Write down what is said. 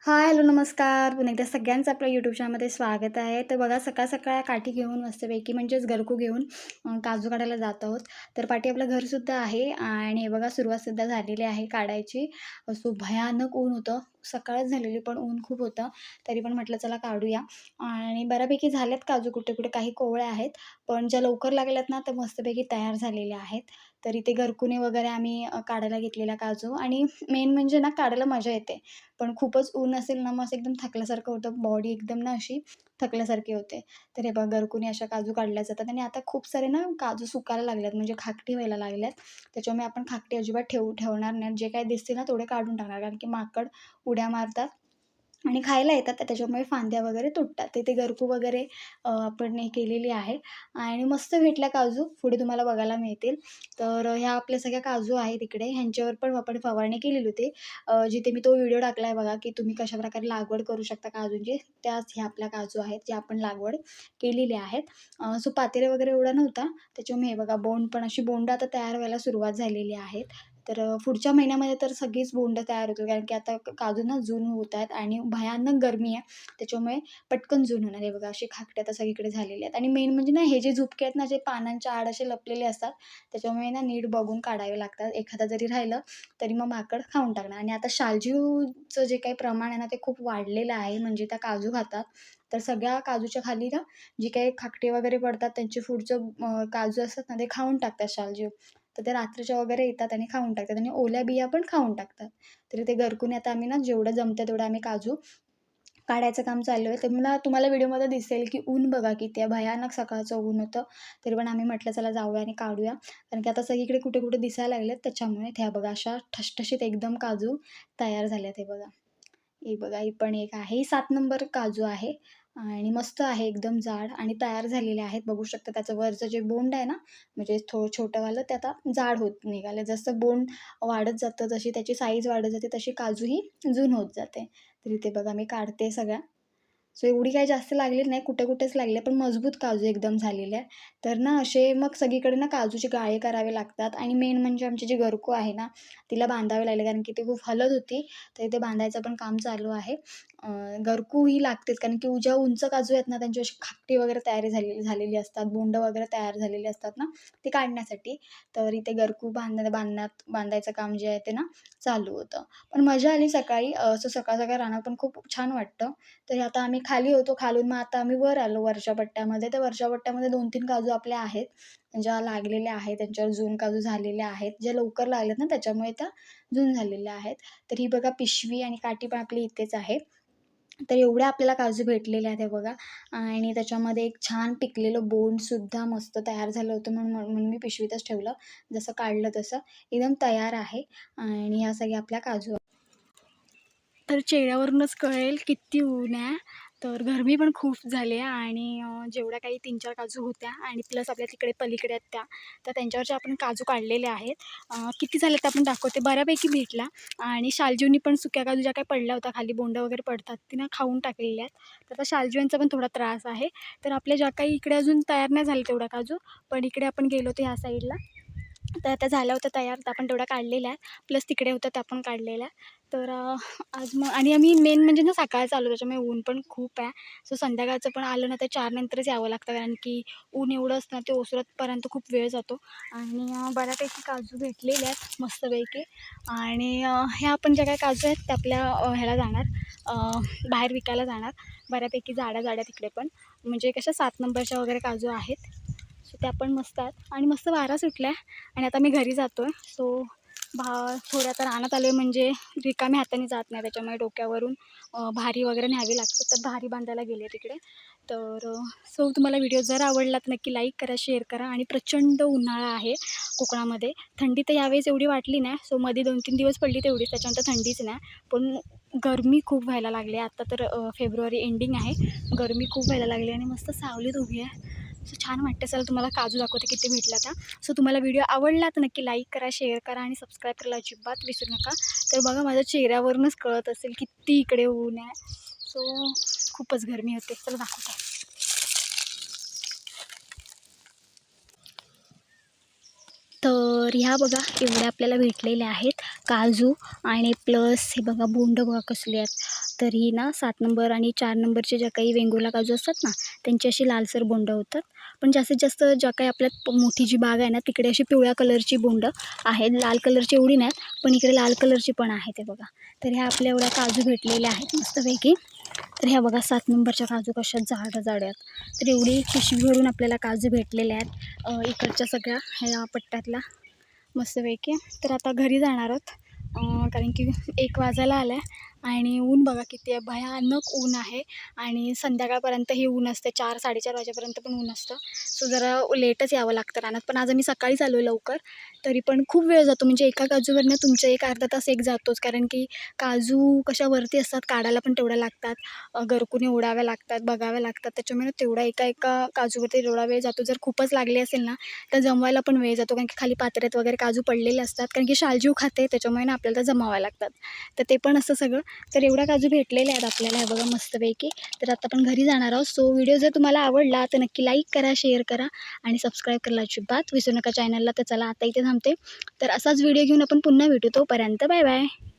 हाय, hello, नमस्कार. पुन्हा एकदा सगळ्यांचं आपल्या यूट्यूब चॅनलमध्ये स्वागत आहे. तर बघा सकाळ-सकाळ काठी घेऊन मस्तपैकी म्हणजेच गरकू घेऊन काजू काढायला जात आहोत. तर पाठी आपलं घरसुद्धा आहे आणि हे बघा सुरुवातसुद्धा झालेली आहे काढायची. सो भयानक ऊन होतं. सकाळच झालेली पण ऊन खूप होतं. तरी पण म्हटलं चला काढूया आणि बऱ्यापैकी झाल्यात काजू कुठे-कुठे काही कोवळ्या आहेत. पण ज्या लवकर लागल्यात ना, त्या मस्तपैकी तयार झालेल्या आहेत. तर इथे गरकूने वगैरे आम्ही काढायला घेतलेला काजू आणि मेन म्हणजे ना काढायला मजा येते. पण खूपच ऊन असेल ना, मग असं एकदम थकल्यासारखं होतं. बॉडी एकदम ना अशी थकल्यासारखी होते. तर हे बघा गरकुनी अशा काजू काढल्या जातात आणि आता खूप सारे ना काजू सुकायला लागल्यात म्हणजे खाकटी व्हायला लागल्यात. त्याच्यामुळे आपण खाकटी अजिबात ठेवणार नाही. जे काही दिसतील ना तेवढे काढून टाकणार. कारण की माकड उड्या मारतात आणि खायला येतात तर त्याच्यामुळे फांद्या वगैरे तुटतात. तर ते गरकू वगैरे आपण हे केलेली आहे आणि मस्त भेटल्या काजू. पुढे तुम्हाला बघायला मिळतील. तर ह्या आपल्या सगळ्या काजू आहेत इकडे. ह्यांच्यावर पण आपण फवारणी केलेली होती. जिथे मी तो व्हिडिओ टाकला बघा, की तुम्ही कशाप्रकारे लागवड करू शकता काजूंची. त्याच ह्या आपल्या काजू आहेत, ज्या आपण लागवड केलेली आहेत. सो पातेले वगैरे एवढा नव्हता. त्याच्यामुळे हे बघा बोंड आता तयार व्हायला सुरुवात झालेली आहेत. तर पुढच्या महिन्यामध्ये तर सगळीच बोंड तयार होतील. कारण की आता काजू ना जून होत आहेत आणि भयानक गरमी आहे. त्याच्यामुळे पटकन जून होणार. हे बघा अशी खाकटे आता सगळीकडे झालेले आहेत आणि मेन म्हणजे ना हे जे झुपके आहेत ना, जे पानांच्या आड असे लपलेले असतात, त्याच्यामुळे ना नीट बघून काढावे लागतात. एखादा जरी राहिलं तरी मग माकड खाऊन टाकणार आणि आता शालजीवचं जे काही प्रमाण आहे ना, ते खूप वाढलेलं आहे. म्हणजे त्या काजू खातात. तर सगळ्या काजूच्या खाली ना, जी काही खाकटे वगैरे पडतात त्यांचे पुढचं काजू असतात ना, ते खाऊन टाकतात शालजीव. तर ते रात्रीच्या वगैरे येतात आणि खाऊन टाकतात आणि ओल्या बिया पण खाऊन टाकतात. तरी ते गरकून आता आम्ही ना, जेवढं जमतं तेवढं आम्ही काजू काढायचं काम चालू आहे. तर मला तुम्हाला व्हिडिओमध्ये दिसेल, की ऊन बघा किती आहे. भयानक सकाळचं ऊन होतं. तरी पण आम्ही म्हटलं चला जाऊया आणि काढूया. कारण की आता सगळीकडे कुठे-कुठे दिसायला लागलेत त्याच्यामुळे. त्या बघा अशा ठसठशीत एकदम काजू तयार झाल्यात हे बघा. ही बघा ही पण एक आहे. ही 7 नंबर काजू आहे आणि मस्त आहे एकदम जाड आणि तयार झालेले आहेत. बघू शकता त्याचं वरचं जे बोंड आहे ना, म्हणजे छोटंवालं ते आता जाड होत निघालं. जसं बोंड वाढत जातं, जशी त्याची साईज वाढत जाते, तशी काजूही जून होत जाते. तर इथे बघा मी काढते सगळ्या. सो एवढी काही जास्त लागली नाही, कुठे-कुठेच लागले, पण मजबूत काजू एकदम झालेले आहे. तर ना असे मग सगळीकडे ना काजूचे गाळे करावे लागतात आणि मेन म्हणजे आमची जी गरकू आहे ना, तिला बांधावे लागले कारण की ती खूप हलत होती. तर इथे बांधायचं पण काम चालू आहे. गरकू ही लागतेच कारण की ज्या उंच काजू आहेत ना, त्यांची अशी खापटी वगैरे तयारी झालेली झालेली असतात, बोंड वगैरे तयार झालेली असतात ना, ते काढण्यासाठी. तर इथे गरकू बांधायचं काम जे आहे ते ना चालू होतं. पण मजा आली सकाळी. असं सकाळ-सकाळ रानात पण खूप छान वाटतं. तर आता आम्ही खाली होतो. खालून मग आता आम्ही वर आलो वरच्या पट्ट्यामध्ये. तर वरच्या पट्ट्यामध्ये 2-3 काजू आपल्या आहेत. ज्या लागलेल्या आहेत, त्यांच्यावर जून काजू झालेले आहेत. ज्या लवकर लागल्यात ना, त्याच्यामुळे त्या जून झालेल्या आहेत. तर ही बघा पिशवी आणि काठी पण आपली इथेच आहे. तर एवढ्या आपल्याला काजू भेटलेले आहेत हे बघा आणि त्याच्यामध्ये एक छान पिकलेलं बोंडसुद्धा मस्त तयार झालं होतं म्हणून मी पिशवीतच ठेवलं. जसं काढलं तसं. एकदम तयार आहे आणि ह्या सगळ्या आपल्या काजू तर चेहऱ्यावरूनच कळेल किती ऊन आहे. तर गरमी पण खूप झाली आहे आणि जेवढ्या काही 3-4 काजू होत्या आणि प्लस आपल्या तिकडे पलीकडे आहेत त्या, तर त्यांच्यावरचे आपण काजू काढलेले आहेत. किती झाले ते आपण दाखवते. बऱ्यापैकी भेटला आणि शालजीवनी पण सुक्या काजू ज्या काही पडल्या होत्या खाली बोंड वगैरे पडतात, ती खाऊन टाकलेल्या आहेत. तर आता शालजीवांचा पण थोडा त्रास आहे. तर आपल्या ज्या काही इकडे अजून तयार नाही झाले तेवढ्या काजू, पण इकडे आपण गेलो होतो ह्या साईडला, तर त्या झाल्या होत्या तयार, तर आपण तेवढ्या काढलेल्या आहेत. प्लस तिकडे होत्या त्या पण काढलेल्या. तर आज मग आणि आम्ही मेन म्हणजे ना सकाळचं आलो त्याच्यामुळे ऊन पण खूप आहे. सो संध्याकाळचं पण आलं ना तर 4 नंतरच यावं लागतं कारण की ऊन एवढं असतं ना ते ओसरतपर्यंत खूप वेळ जातो आणि बऱ्यापैकी काजू भेटलेले आहेत मस्तपैकी आणि ह्या आपण ज्या काही काजू आहेत त्या आपल्या ह्याला जाणार बाहेर विकायला जाणार. बऱ्यापैकी जाड्या तिकडे पण म्हणजे कशा 7 नंबरच्या वगैरे काजू आहेत. सो त्या पण मस्त आहेत आणि मस्त वारा सुटला आहे आणि आता मी घरी जातो आहे. सो थोड्या आता रानात आले म्हणजे रिकाम्या हाताने जात नाही त्याच्यामुळे डोक्यावरून भारी वगैरे न्यावी लागते. तर भारी बांधायला गेले तिकडे. तर सो तुम्हाला व्हिडिओ जर आवडला तर नक्की लाईक करा, शेअर करा आणि प्रचंड उन्हाळा आहे कोकणामध्ये. थंडी तर यावेळेस एवढी वाटली नाही. सो मध्ये 2-3 दिवस पडली तेवढीच, त्याच्यानंतर थंडीच नाही. पण गरमी खूप व्हायला लागली आहे. आत्ता तर फेब्रुवारी एंडिंग आहे. गरमी खूप व्हायला लागली आणि मस्त सावलीत उभी आहे. सो छान वाटतं. चला तुम्हाला काजू दाखवते किती भेटला आता. सो तुम्हाला व्हिडिओ आवडला तर नक्की लाईक करा, शेअर करा आणि सबस्क्राईब करायला अजिबात विसरू नका. तर बघा माझ्या चेहऱ्यावरूनच कळत असेल किती इकडे ऊन आहे. सो खूपच गरमी होते. चला दाखवते. तर ह्या बघा एवढ्या आपल्याला भेटलेल्या आहेत काजू आणि प्लस हे बघा बोंड बघा कसले आहेत. तर ही ना 7 नंबर आणि 4 नंबरचे ज्या काही वेंगुर्ला काजू असतात ना, त्यांची अशी लालसर बोंडं होतात. पण जास्तीत जास्त ज्या काही आपल्यात मोठी जी बाग आहे ना, तिकडे अशी पिवळ्या कलरची बोंडं आहेत. लाल कलरची एवढी नाहीत, पण इकडे लाल कलरची पण आहे ते बघा. तर ह्या आपल्या एवढ्या काजू भेटलेल्या आहेत मस्तपैकी. तर ह्या बघा 7 नंबरच्या काजू कशा जाड आहेत. तर एवढी पिशवी भरून आपल्याला काजू भेटलेले आहेत इकडच्या सगळ्या ह्या पट्ट्यातल्या मस्तपैकी. तर आता घरी जाणार आहोत कारण की 1 वाजायला आला आहे आणि ऊन बघा किती आहे, भयानक ऊन आहे आणि संध्याकाळपर्यंत हे ऊन असते, 4-4:30 वाजेपर्यंत पण ऊन असतं. सो जरा लेटच यावं लागतं रानात. पण आज आम्ही सकाळीच आलो लवकर, तरी पण खूप वेळ जातो. म्हणजे एका काजूवरनं तुमचं 1 अर्धा तास जातोच, कारण की काजू कशा वरती असतात, काढायला पण तेवढ्या लागतात, गरकुनी ओढाव्या लागतात, बघाव्या लागतात. त्याच्यामुळे तेवढा एका काजूवरती तेवढा वेळ जातो. जर खूपच लागले असेल ना, तर जमवायला पण वेळ जातो, कारण की खाली पात्र्यात वगैरे काजू पडलेले असतात, कारण की शालजीव खाते, त्याच्यामुळे ना आपल्याला जमाव्या लागतात. तर ते पण असं सगळं. तर एवढ्या काजू भेटलेले आहेत आपल्याला हे बघा मस्तपैकी. तर आता आपण घरी जाणार आहोत. सो व्हिडिओ जर तुम्हाला आवडला तर नक्की लाईक करा, शेअर करा आणि सबस्क्राईब करायला अजिबात विसरू नका चॅनलला. तर चला आता इथे थांबते. तर असाच व्हिडिओ घेऊन आपण पुन्हा भेटू. तोपर्यंत बाय बाय.